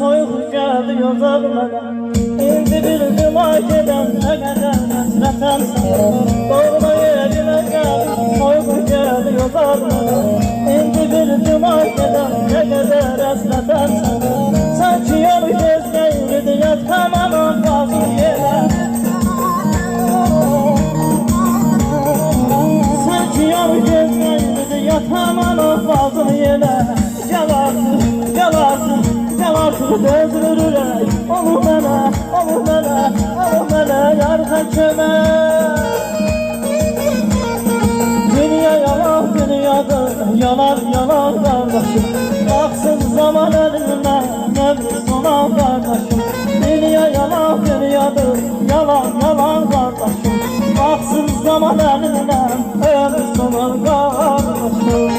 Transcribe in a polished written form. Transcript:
soyuq gəldi yozağına. İndi bildim acədən nə qədər həsrətənsən. Doğma yerimə gəldi soyuq gəldi yozağına. İndi bildim acədən nə qədər həsrətənsən. Sanki yol gözləyirdi yatmamanın fazla yerə. Sanki yol gözləyirdi yatmamanın fazla yerə. Gəl artıq, gəl artıq, gəl artıq dözülür ürək. Olur mənə, olur mənə, olur mənə yarxan kömək. Dünya yalan, dünyadır, yalan, yalan qardaşım. Baxsız zaman əlindən, ömrü sonan qardaşım. Dünya yalan, dünyadır, yalan, yalan qardaşım. Baxsız zaman əlindən, ömrü sonan qardaşım.